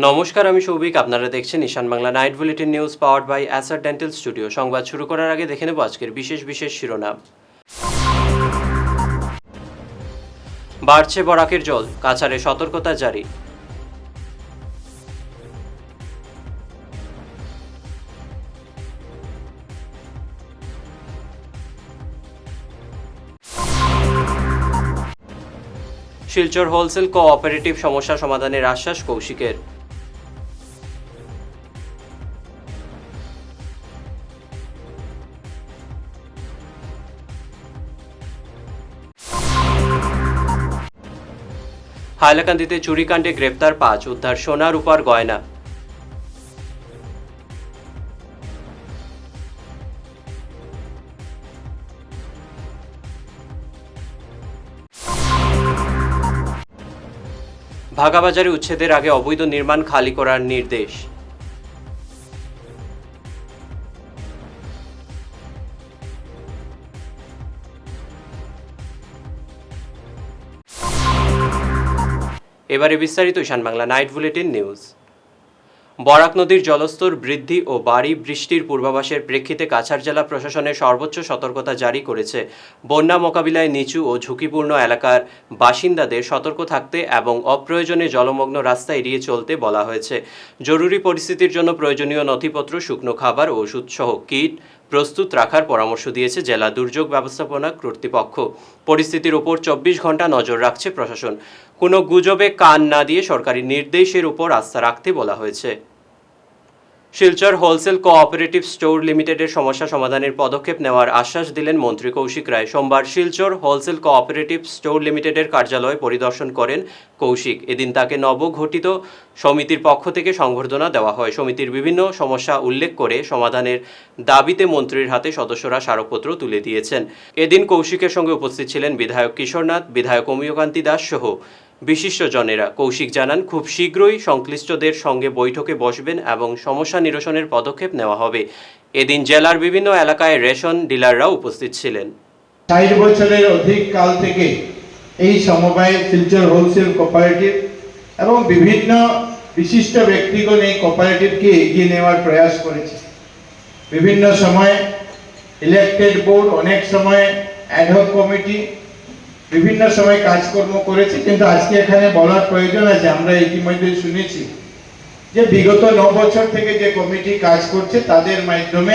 নমস্কার, আমি সৌভিক। আপনারা দেখছেন Ishan Bangla night bulletin news powered by Acer dental studio. সংবাদ শুরু করার আগে দেখে নেব আজকের বিশেষ শিরোনাম। বাড়ছে বরাকের জল, কাছাড়ে সতর্কতা জারি। শিলচর হোলসেল কোঅপারেটিভ সমস্যা সমাধানের আশ্বাস কৌশিকের। হাইলাকান্দিতে চুরিকাণ্ডে গ্রেপ্তার 5, উদ্ধার সোনা রূপার গয়না। ভাগাবাজারে উচ্ছেদের আগে অবৈধ নির্মাণ খালি করার নির্দেশ। এবারে বিস্তারিত Ishan Bangla night bulletin news. Barak নদীর জলস্তর বৃদ্ধি ও ভারী বৃষ্টির পূর্বাভাসের প্রেক্ষিতে কাছাড় জেলা প্রশাসনের সর্বোচ্চ সতর্কতা জারি করেছে। বন্যা মোকাবিলায় নিচু ও ঝুঁকিপূর্ণ এলাকার বাসিন্দাদের সতর্ক থাকতে এবং অপ্রয়োজনে জলমগ্ন রাস্তা এড়িয়ে চলতে বলা হয়েছে। জরুরি পরিস্থিতির জন্য প্রয়োজনীয় নথিপত্র, শুকনো খাবার ও ওষুধসহ কিট প্রস্তুত রাখার পরামর্শ দিয়েছে জেলা দুর্যোগ ব্যবস্থাপনা কর্তৃপক্ষ। পরিস্থিতির ওপর 24 ঘন্টা নজর রাখছে প্রশাসন। কোনো গুজবে কান না দিয়ে সরকারি নির্দেশের উপর আস্থা রাখতে বলা হয়েছে। শিলচর হোলসেল কোঅপারেটিভ স্টোর লিমিটেডের সমস্যা সমাধানের পদক্ষেপ নেওয়ার আশ্বাস দিলেন মন্ত্রী কৌশিক রায়। সোমবার শিলচর হোলসেল কোঅপারেটিভ স্টোর লিমিটেডের কার্যালয় পরিদর্শন করেন কৌশিক। এদিন তাকে নবগঠিত সমিতির পক্ষ থেকে সংবর্ধনা দেওয়া হয়। সমিতির বিভিন্ন সমস্যা উল্লেখ করে সমাধানের দাবিতে মন্ত্রীর হাতে সদস্যরা স্মারকপত্র তুলে দিয়েছেন। এদিন কৌশিকের সঙ্গে উপস্থিত ছিলেন বিধায়ক কিশোরনাথ, বিধায়ক অমিয়কান্তি দাস সহ বিশিষ্টজনেরা। কৌশিক জানান, খুব শীঘ্রই সংশ্লিষ্টদের সঙ্গে বৈঠকে বসবেন এবং সমস্যা নিরসনের পদক্ষেপ নেওয়া হবে। এদিন জেলার বিভিন্ন এলাকায় রেশন ডিলাররাও উপস্থিত ছিলেন। 60 বছরের অধিক কাল থেকে এই সমবায় শিলচর হোলসেল কোঅপারেটিভ এবং বিভিন্ন বিশিষ্ট ব্যক্তিগণ এই কোঅপারেটিভকে এগিয়ে নেওয়ার প্রয়াস করেছে। বিভিন্ন সময় ইলেক্টেড বোর্ড, অনেক সময় অ্যাডহক কমিটি বিভিন্ন সময় কাজকর্ম করেছে, কিন্তু আজকে এখানে বলার প্রয়োজন আছে। আমরা ইতিমধ্যে শুনেছি যে বিগত 9 বছর থেকে যে কমিটি কাজ করছে তাদের মাধ্যমে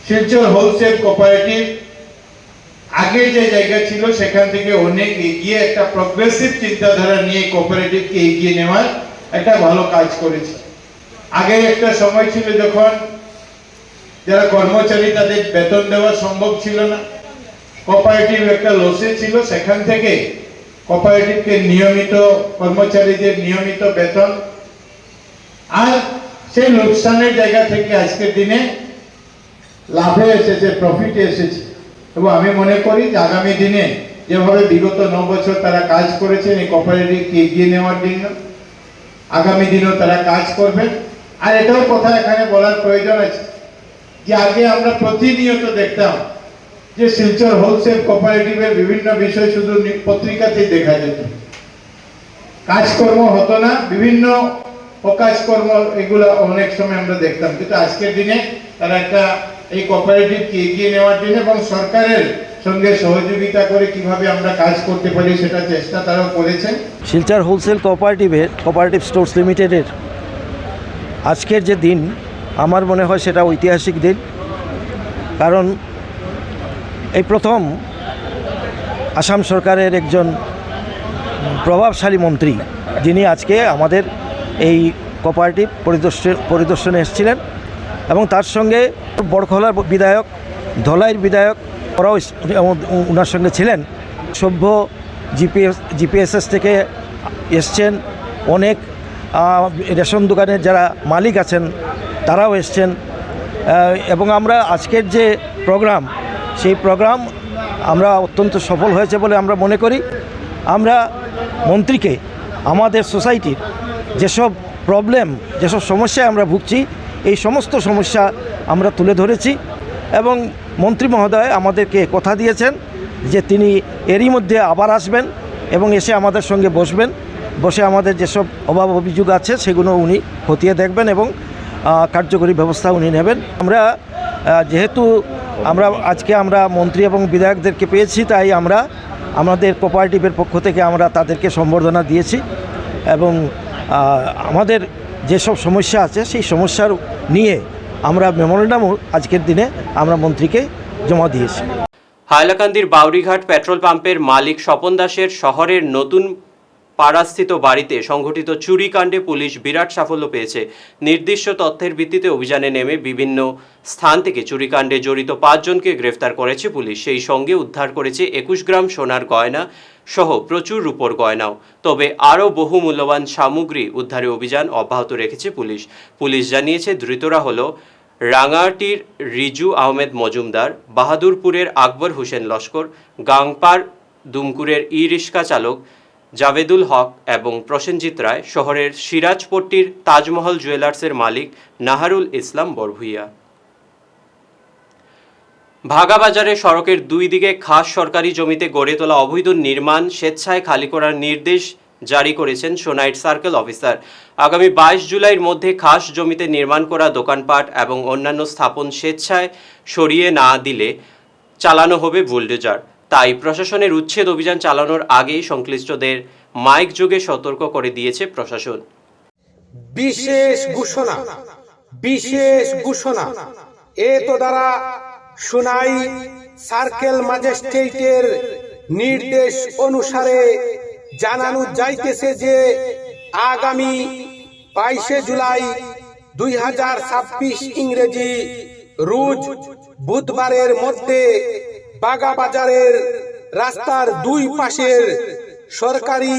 শিলচর হোলসেল কোঅপারেটিভ আগে যে জায়গা ছিল সেখান থেকে অনেক এগিয়ে একটা প্রগ্রেসিভ চিন্তাধারা নিয়ে কোঅপারেটিভকে এগিয়ে নেওয়ার একটা ভালো কাজ করেছে। আগে একটা সময় ছিল যখন যারা কর্মচারী তাদের বেতন দেওয়া সম্ভব ছিল না, কোঅপারেটিভ একটা লসে ছিল। সেখান থেকে কোঅপারেটিভকে নিয়মিত কর্মচারীদের নিয়মিত বেতন, আর সেই লোকসানের জায়গা থেকে আজকের দিনে লাভে এসেছে, প্রফিটে এসেছে। এবং আমি মনে করি যে আগামী দিনে যেভাবে বিগত 9 বছর তারা কাজ করেছেন এই কোঅপারেটিভকে এগিয়ে নেওয়ার জন্য, আগামী দিনেও তারা কাজ করবেন। আর এটাও কথা এখানে বলার প্রয়োজন আছে যে আগে আমরা প্রতিনিয়ত দেখতাম যে শিলচর হোলসেল কোঅপারেটিভের বিভিন্ন বিষয় শুধু পত্রিকাতেই দেখা যেত, কাজকর্ম হতো না, বিভিন্ন অকাজকর্ম এগুলো অনেক সময় আমরা দেখতাম। কিন্তু আজকের দিনে তারা একটা এই কোঅপারেটিভকে এগিয়ে নেওয়ার জন্য এবং সরকারের সঙ্গে সহযোগিতা করে কিভাবে আমরা কাজ করতে পারি সেটা চেষ্টা তারাও করেছেন। শিলচর হোলসেল কোঅপারেটিভ স্টোর্স লিমিটেডের আজকের যে দিন, আমার মনে হয় সেটা ঐতিহাসিক দিন। কারণ এই প্রথম আসাম সরকারের একজন প্রভাবশালী মন্ত্রী যিনি আজকে আমাদের এই কোঅপারেটিভ পরিদর্শনে এসেছিলেন, এবং তার সঙ্গে বড়খলার বিধায়ক, ধলাইয়ের বিধায়ক, ওরাও ওনার সঙ্গে ছিলেন। সভ্য জিপিএসএস থেকে এসছেন, অনেক রেশন দোকানের যারা মালিক আছেন তারাও এসছেন। এবং আমরা আজকের যে প্রোগ্রাম, সেই প্রোগ্রাম আমরা অত্যন্ত সফল হয়েছে বলে আমরা মনে করি। আমরা মন্ত্রীকে আমাদের সোসাইটির যেসব প্রবলেম, যেসব সমস্যায় আমরা ভুগছি, এই সমস্ত সমস্যা আমরা তুলে ধরেছি এবং মন্ত্রী মহোদয় আমাদেরকে কথা দিয়েছেন যে তিনি এরই মধ্যে আবার আসবেন এবং এসে আমাদের সঙ্গে বসবেন, বসে আমাদের যেসব অভাব অভিযোগ আছে সেগুলো উনি খতিয়ে দেখবেন এবং কার্যকরী ব্যবস্থা উনি নেবেন। আমরা যেহেতু আজকে আমরা মন্ত্রী এবং বিধায়কদেরকে পেয়েছি, তাই আমরা আমাদের কোঅপারেটিভের পক্ষ থেকে আমরা তাদেরকে সম্বর্ধনা দিয়েছি এবং আমাদের যেসব সমস্যা আছে সেই সমস্যার নিয়ে আমরা মেমোরেন্ডামও আজকের দিনে আমরা মন্ত্রীকে জমা দিয়েছি। হাইলাকান্দির বাউরিঘাট পেট্রোল পাম্পের মালিক স্বপন দাসের শহরের নতুন পাড়াস্থিত বাড়িতে সংঘটিত চুরিকাণ্ডে পুলিশ বিরাট সাফল্য পেয়েছে। নির্দিষ্ট তথ্যের ভিত্তিতে অভিযানে নেমে বিভিন্ন স্থান থেকে চুরিকাণ্ডে জড়িত 5 জনকে গ্রেফতার করেছে পুলিশ। সেই সঙ্গে উদ্ধার করেছে 21 গ্রাম সোনার গয়না সহ প্রচুর রূপোর গয়নাও। তবে আরও বহু মূল্যবান সামগ্রী উদ্ধারে অভিযান অব্যাহত রেখেছে পুলিশ। পুলিশ জানিয়েছে ধৃতরা হল রাঙাটির রিজু আহমেদ মজুমদার, বাহাদুরপুরের আকবর হোসেন লস্কর, গাংপার দুমকুরের ই রিক্সা চালক জাভেদুল হক এবং প্রসেনজিৎ রায়, শহরের সিরাজপট্টির তাজমহল জুয়েলার্সের মালিক নাহারুল ইসলাম বরভুইয়া। ভাগাবাজারে সড়কের 2 দিকে খাস সরকারি জমিতে গড়ে তোলা অবৈধ নির্মাণ স্বেচ্ছায় খালি করার নির্দেশ জারি করেছেন সোনাইট সার্কেল অফিসার। আগামী 22 জুলাইয়ের মধ্যে খাস জমিতে নির্মাণ করা দোকানপাট এবং অন্যান্য স্থাপন স্বেচ্ছায় সরিয়ে না দিলে চালানো হবে বুলডোজার। তাই প্রশাসনের উচ্ছেদ অভিযান চালানোর আগেই সংশ্লিষ্টদের মাইক যোগে সতর্ক করে দিয়েছে প্রশাসন। বিশেষ ঘোষণা এত দ্বারা সোনাই সার্কেল ম্যাজিস্ট্রেটের নির্দেশ অনুসারে জানানো যাইতেছে যে আগামী 22 জুলাই 2026 ইংরেজি রোজ বুধবারের মধ্যে বাগাবাজারের রাস্তার 2 পাশের সরকারি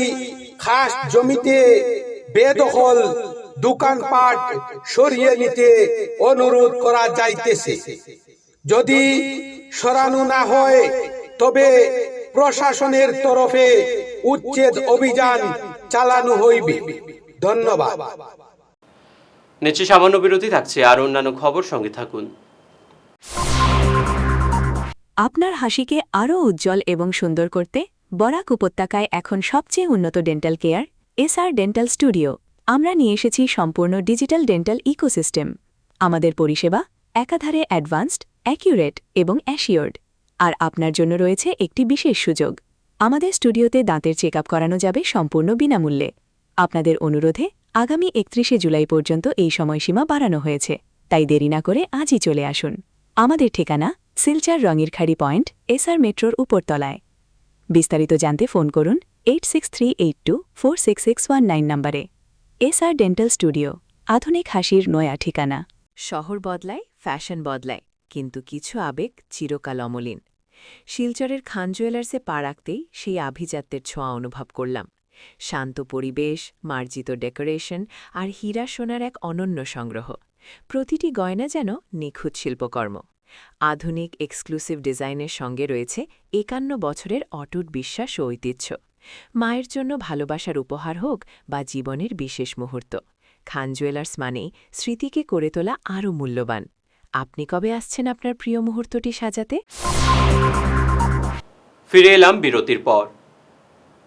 খাস জমিতে বেদখল দোকানপাট সরিয়ে নিতে অনুরোধ করা যাইতেছে। যদি সরানো না হয় তবে প্রশাসনের তরফে উচ্ছেদ অভিযান চালানো হইবে। ধন্যবাদ। নিচে সামান্য বিরতি থাকছে, আর অন্যান্য খবর সঙ্গে থাকুন। আপনার হাসিকে আরও উজ্জ্বল এবং সুন্দর করতে বরাক উপত্যকায় এখন সবচেয়ে উন্নত dental care SR dental studio. আমরা নিয়ে এসেছি সম্পূর্ণ ডিজিটাল ডেন্টাল ইকোসিস্টেম। আমাদের পরিষেবা একাধারে অ্যাডভান্সড, অ্যাকিউরেট এবং অ্যাসিওর্ড। আর আপনার জন্য রয়েছে একটি বিশেষ সুযোগ। আমাদের স্টুডিওতে দাঁতের চেক আপ করানো যাবে সম্পূর্ণ বিনামূল্যে। আপনাদের অনুরোধে আগামী 31 জুলাই পর্যন্ত এই সময়সীমা বাড়ানো হয়েছে, তাই দেরি না করে আজই চলে আসুন। আমাদের ঠিকানা শিলচর রঙিরখাড়ি পয়েন্ট, এসআর মেট্রোর উপরতলায়। বিস্তারিত জানতে ফোন করুন 8638246619 নম্বরে। এসআর ডেন্টাল স্টুডিও, আধুনিক হাসির নয়া ঠিকানা। শহর বদলায়, ফ্যাশন বদলায়, কিন্তু কিছু আবেগ চিরকাল অমলিন। শিলচরের খান জুয়েলার্সে পা রাখতেই সেই আভিজাত্যের ছোঁয়া অনুভব করলাম। শান্ত পরিবেশ, মার্জিত ডেকোরেশন আর হীরা সোনার এক অনন্য সংগ্রহ। প্রতিটি গয়না যেন নিখুঁত শিল্পকর্ম। আধুনিক এক্সক্লুসিভ ডিজাইনের সঙ্গে রয়েছে 51 বছরের অটুট বিশ্বাস ও ঐতিহ্য। মায়ের জন্য ভালোবাসার উপহার হোক বা জীবনের বিশেষ মুহূর্ত, খান জুয়েলার্স মানেই স্মৃতিকে করে তোলা আরও মূল্যবান। আপনি কবে আসছেন আপনার প্রিয় মুহূর্তটি সাজাতে? ফিরে এলাম বিরতির পর।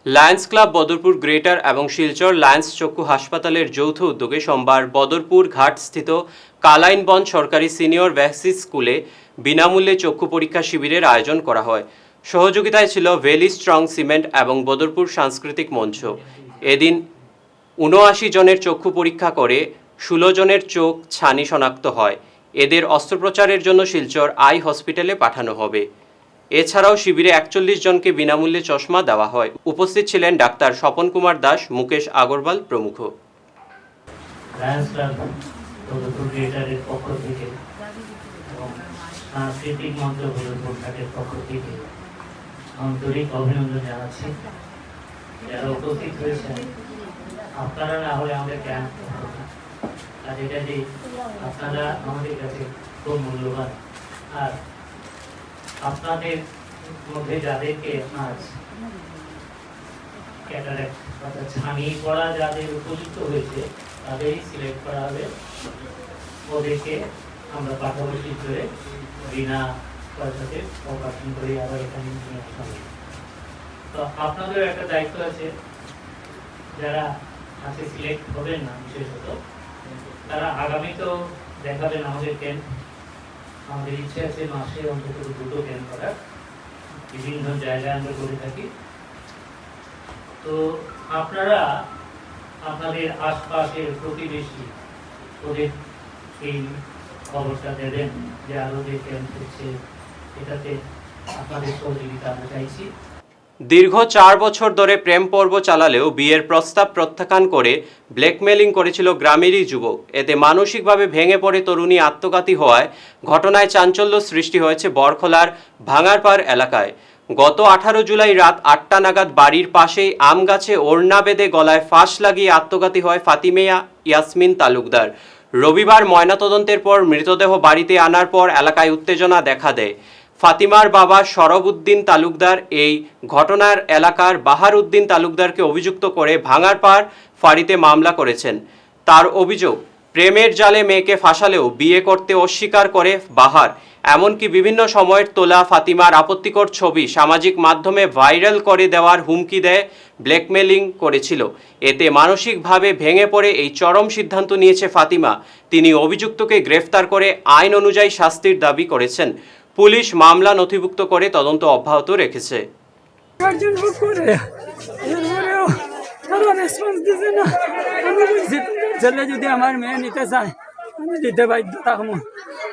লায়ন্স ক্লাব বদরপুর গ্রেটার এবং শিলচর লায়ন্স চক্ষু হাসপাতালের যৌথ উদ্যোগে সোমবার বদরপুর ঘাটস্থিত কালাইনবন সরকারি সিনিয়র ভ্যাক্সিস স্কুলে বিনামূল্যে চক্ষু পরীক্ষা শিবিরের আয়োজন করা হয়। সহযোগিতায় ছিল ভ্যালি স্ট্রং সিমেন্ট এবং বদরপুর সাংস্কৃতিক মঞ্চ। এদিন 79 জনের চক্ষু পরীক্ষা করে 16 জনের চোখ ছানি শনাক্ত হয়। এদের অস্ত্রোপচারের জন্য শিলচর আই হসপিটালে পাঠানো হবে। এছাড়াও শিবিরে 41 জনকে বিনামূল্যে চশমা দেওয়া হয়। উপস্থিত ছিলেন ডাক্তার স্বপন কুমার দাস, মুকেশ আগরওয়াল প্রমুখ। লায়ন্স ক্লাব বদরপুর গ্রেটারের পক্ষ থেকে এবং সাংস্কৃতিক মঞ্চ বদরপুর ঘাটের পক্ষ থেকে আন্তরিক অভিনন্দন জানাচ্ছি। যারা উপস্থিত হয়েছেন, আপনারা না হলে আমাদের ক্যাম্প হতো না। আর এটা যে আপনারা আমাদের কাছে খুব মূল্যবান। আর আপনাদের মধ্যে যাদেরকে আজ ক্যাটারাক্ট অর্থাৎ ছানি পড়া যাদের উপযুক্ত হয়েছে তাদেরই সিলেক্ট করা হবে। ওদেরকে আমরা পাঠাবো শিলচরে, বিনা পয়সাতে অপারেশন করে আবার এখানে নিয়ে আসা হবে। তো আপনাদেরও একটা দায়িত্ব আছে, যারা আজকে সিলেক্ট হবেন না বিশেষত, তারা আগামীতেও দেখাবেন আমাদের ক্যাম্প। আমাদের ইচ্ছে আছে মাসে অন্তত 2টো ক্যাম্প করার, বিভিন্ন জায়গায় আমরা করে থাকি। তো আপনারা আপনাদের আশপাশের প্রতিবেশী ওদের এই খবরটা দেবেন যে আরও যে ক্যাম্প হচ্ছে, এটাতে আপনাদের সহযোগিতা আমরা চাইছি। দীর্ঘ 4 বছর ধরে প্রেম পর্ব চালালেও বিয়ের প্রস্তাব প্রত্যাখ্যান করে ব্ল্যাকমেলিং করেছিল গ্রামেরই যুবক। এতে মানসিকভাবে ভেঙে পড়ে তরুণী আত্মঘাতী হওয়ায় ঘটনায় চাঞ্চল্য সৃষ্টি হয়েছে বরখলার ভাঙারপাড় এলাকায়। গত 18 জুলাই রাত 8টা নাগাদ বাড়ির পাশেই আম গাছে ওড়না বেঁধে গলায় ফাঁস লাগিয়ে আত্মঘাতী হয় ফাতিমা ইয়াসমিন তালুকদার। রবিবার ময়নাতদন্তের পর মৃতদেহ বাড়িতে আনার পর এলাকায় উত্তেজনা দেখা দেয়। ফাতিমার বাবা সরব উদ্দিন তালুকদার এই ঘটনার এলাকার বাহার উদ্দিন তালুকদারকে অভিযুক্ত করে ভাঙারপাড় ফাঁড়িতে মামলা করেছেন। তার অভিযোগ, প্রেমের জালে মেয়েকে ফাঁসালেও বিয়ে করতে অস্বীকার করে বাহার। এমনকি বিভিন্ন সময়ের তোলা ফাতিমার আপত্তিকর ছবি সামাজিক মাধ্যমে ভাইরাল করে দেওয়ার হুমকি দেয়, ব্ল্যাকমেলিং করেছিল। এতে মানসিকভাবে ভেঙে পড়ে এই চরম সিদ্ধান্ত নিয়েছে ফাতিমা। তিনি অভিযুক্তকে গ্রেফতার করে আইন অনুযায়ী শাস্তির দাবি করেছেন। পুলিশ মামলা নথিভুক্ত করে তদন্ত অব্যাহত রেখেছে। যদি আমার মেয়ে নিতে চায় আমি দিতে বাধ্য থাকবো,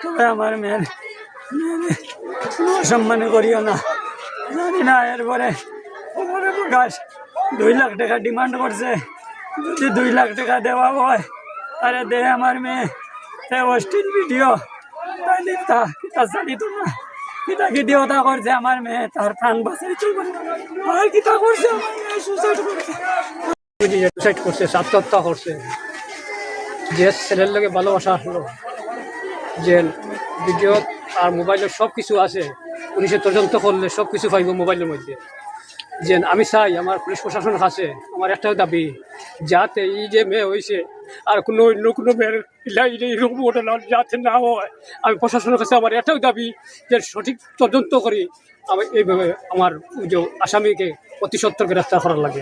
তবে আমার মেয়ের সম্মান করিও না। জানি না এরপরে প্রকাশ 2 লাখ টাকা ডিমান্ড করছে। যদি 2 লাখ টাকা দেওয়া হয় তাহলে দে আমার মেয়ে অশ্লীল ভিডিও তাহলে তা জানি তো না কিতা ভিডিওটা করছে আমার মেয়ে, তার প্রাণ বাঁচাই চলবে আর কিতা করছে আমার মেয়ে সুসাইড করছে, আত্মহত্যা করছে। যে ছেলের লগে ভালোবাসা হলো, যে ভিডিও আর মোবাইলের সব কিছু আছে, পুলিশে তদন্ত করলে সব কিছু পাইব মোবাইলের মধ্যে। যে আমি চাই আমার পুলিশ প্রশাসনের কাছে আমার একটাই দাবি, যাতে এই যে মেয়ে হয়েছে আর কোনো অন্য কোনো মেয়ের এইরকম ঘটনা যাতে না হয়। আমি প্রশাসনের কাছে আমার একটাই দাবি যে সঠিক তদন্ত করি আমি এইভাবে আমার যে আসামিকে অতি সত্বর গ্রেফতার করার লাগে।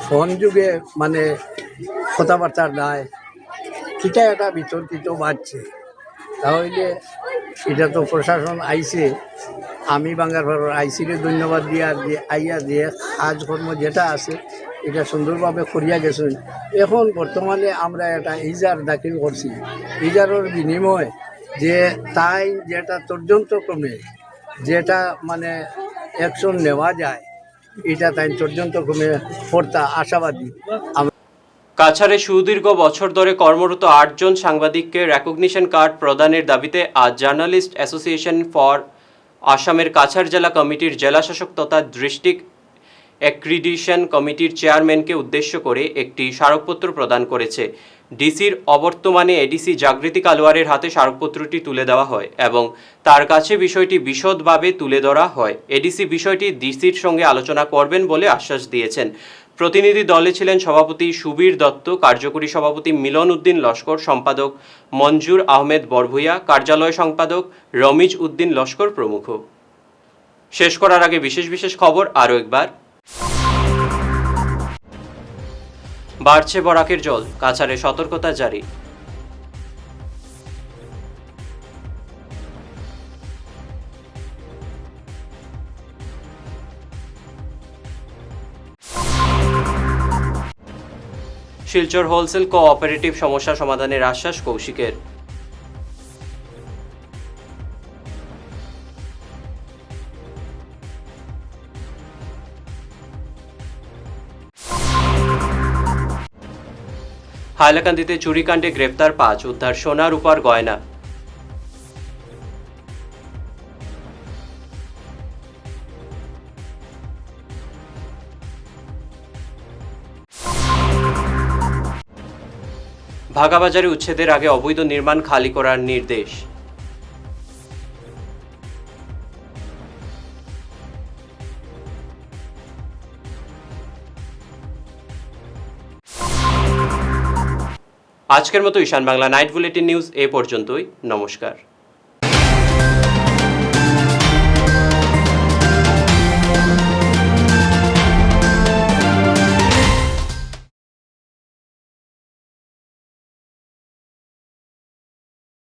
ফোন যুগে মানে কথাবার্তা নাই, সেটা একটা বিতর্কিত বাড়ছে। তাহলে এটা তো প্রশাসন আইসে, আমি বাঙ্গারপাড়ার আইসিকে ধন্যবাদ দিয়ে আর যে আইয়া দিয়ে কাজকর্ম যেটা আছে এটা সুন্দরভাবে করিয়া গেছেন। এখন বর্তমানে আমরা একটা ইজার দাখিল করছি। ইজারের বিনিময়ে যে তাই যেটা তদন্তক্রমে যেটা মানে অ্যাকশন নেওয়া যায়, এটা তাই তদন্তক্রমে পড়তা আশাবাদী। কাছাড়ে সুদীর্ঘ বছর ধরে কর্মরত 8 জন সাংবাদিককে রেকগনিশন কার্ড প্রদানের দাবিতে আজ জার্নালিস্ট অ্যাসোসিয়েশন ফর আসামের কাছাড় জেলা কমিটির জেলাশাসক তথা ডিস্ট্রিক্ট অ্যাক্রিডিশন কমিটির চেয়ারম্যানকে উদ্দেশ্য করে একটি স্মারকপত্র প্রদান করেছে। ডিসির অবর্তমানে এডিসি জাগৃতি কালোয়ারের হাতে স্মারকপত্রটি তুলে দেওয়া হয় এবং তার কাছে বিষয়টি বিশদভাবে তুলে ধরা হয়। এডিসি বিষয়টি ডিসির সঙ্গে আলোচনা করবেন বলে আশ্বাস দিয়েছেন। প্রতিনিধি দলে ছিলেন সভাপতি সুবীর দত্ত, কার্যকরী সভাপতি মিলন উদ্দিন লস্কর, সম্পাদক মঞ্জুর আহমেদ বরভুইয়া, কার্যালয় সম্পাদক রমিজ উদ্দিন লস্কর প্রমুখ। শেষ করার আগে বিশেষ খবর আরও একবার। বাড়ছে বরাকের জল, কাছাড়ে সতর্কতা জারি। শিলচর হোলসেল কোঅপারেটিভ সমস্যা সমাধানের আশ্বাস কৌশিকের। হাইলাকান্দিতে চুরিকাণ্ডে গ্রেপ্তার 5, উদ্ধার সোনা রূপার গয়না। ভাগাবাজারে উচ্ছেদের আগে অবৈধ নির্মাণ খালি করার নির্দেশ। আজকের মতো ঈশান বাংলা নাইট বুলেটিন নিউজ এ পর্যন্তই। নমস্কার।